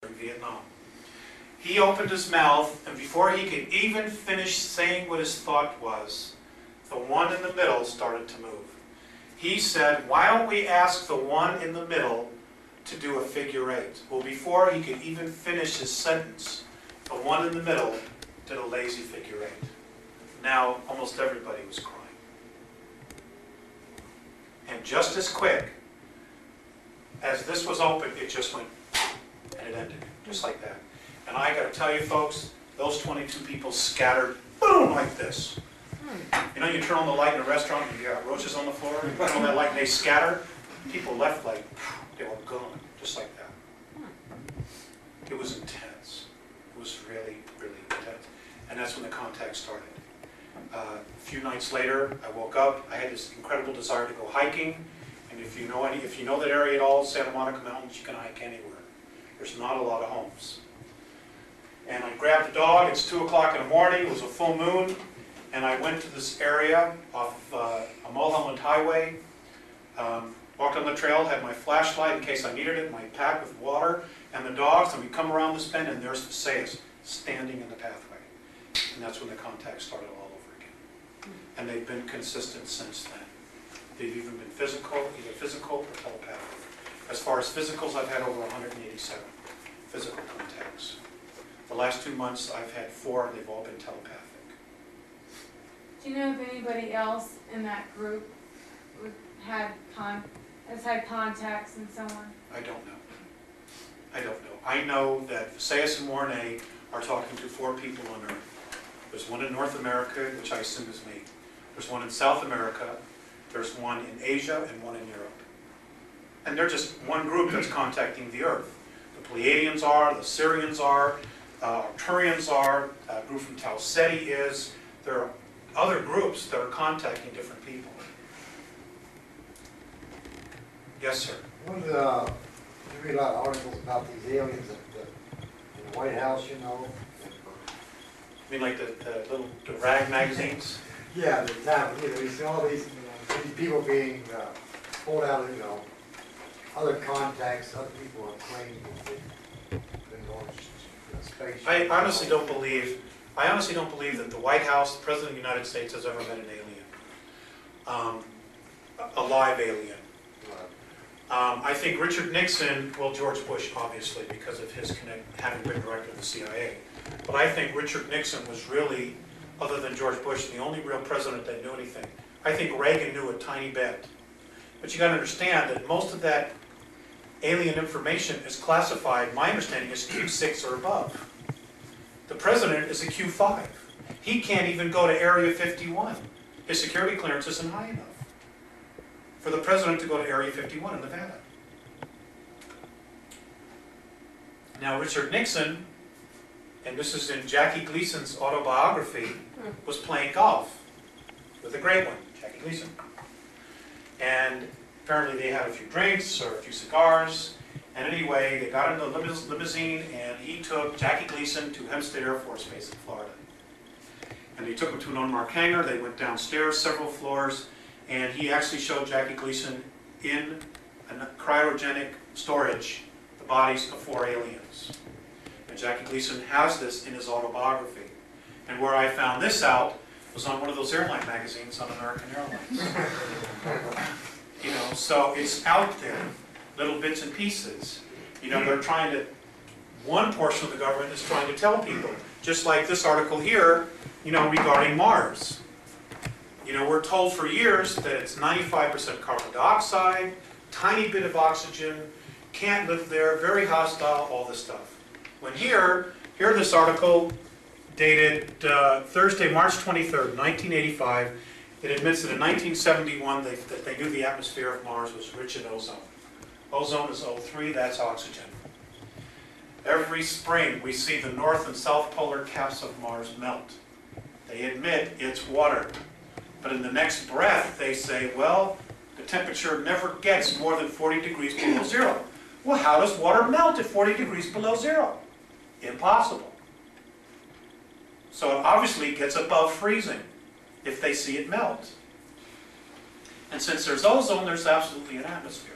in Vietnam. He opened his mouth, and before he could even finish saying what his thought was, the one in the middle started to move. He said, "Why don't we ask the one in the middle to do a figure eight?" Well, before he could even finish his sentence, the one in the middle did a lazy figure eight. Now, almost everybody was crying. And just as quick as this was open, it just went, and it ended, just like that. And I got to tell you, folks, those 22 people scattered, boom, like this. You know, you turn on the light in a restaurant and you got roaches on the floor, you turn on that light and they scatter. People left like, they were gone, just like that. It was intense. It was really, really intense. And that's when the contact started. A few nights later, I woke up. I had this incredible desire to go hiking. And if you know that area at all, Santa Monica Mountains, you can hike anywhere. There's not a lot of homes. And I grabbed the dog. It's 2 o'clock in the morning. It was a full moon. And I went to this area off a Mulholland Highway. Walked on the trail, had my flashlight in case I needed it, my pack with water, and the dogs. And we come around this bend, and there's Visayas standing in the pathway. And that's when the contact started all over again. And they've been consistent since then. They've even been physical, either physical or telepathic. As far as physicals, I've had over 187 physical contacts. The last 2 months, I've had 4, and they've all been telepathic. Do you know if anybody else in that group has had contacts and so on? I don't know. I don't know. I know that Visayas and Mornay are talking to 4 people on Earth. There's one in North America, which I assume is me. There's one in South America. There's one in Asia and one in Europe. And they're just one group that's contacting the Earth. The Pleiadians are, the Syrians are, Arcturians are, a group from Tau Ceti is. There are other groups that are contacting different people. Yes, sir. You read a lot of articles about these aliens in the White House, you know. I mean, like the rag magazines? Yeah, the time, you know, you see all these people being pulled out of, you know, other contacts, other people are claiming that they've been going to space. I honestly don't believe that the White House, the President of the United States, has ever met an alien. A live alien. I think Richard Nixon, well, George Bush, obviously, because of his having been director of the CIA. But I think Richard Nixon was really, other than George Bush, the only real president that knew anything. I think Reagan knew a tiny bit. But you got to understand that most of that alien information is classified, my understanding is Q6 or above. The president is a Q5. He can't even go to Area 51. His security clearance isn't high enough for the president to go to Area 51 in Nevada. Now, Richard Nixon, and this is in Jackie Gleason's autobiography, was playing golf with a great one, Jackie Gleason. And apparently they had a few drinks or a few cigars. And anyway, they got in the limousine, and he took Jackie Gleason to Hempstead Air Force Base in Florida. And they took him to an unmarked hangar. They went downstairs several floors, and he actually showed Jackie Gleason in a cryogenic storage the bodies of 4 aliens. And Jackie Gleason has this in his autobiography. And where I found this out was on one of those airline magazines on American Airlines. You know, so it's out there, little bits and pieces. You know, they're trying to, one portion of the government is trying to tell people, just like this article here, you know, regarding Mars. You know, we're told for years that it's 95% carbon dioxide, tiny bit of oxygen, can't live there, very hostile, all this stuff. When here this article dated Thursday, March 23rd, 1985, it admits that in 1971 that they knew the atmosphere of Mars was rich in ozone. Ozone is O3, that's oxygen. Every spring we see the north and south polar caps of Mars melt. They admit it's water. But in the next breath they say, well, the temperature never gets more than 40 degrees below zero. Well, how does water melt at 40 degrees below zero? Impossible. So it obviously gets above freezing if they see it melt. And since there's ozone, there's absolutely an atmosphere.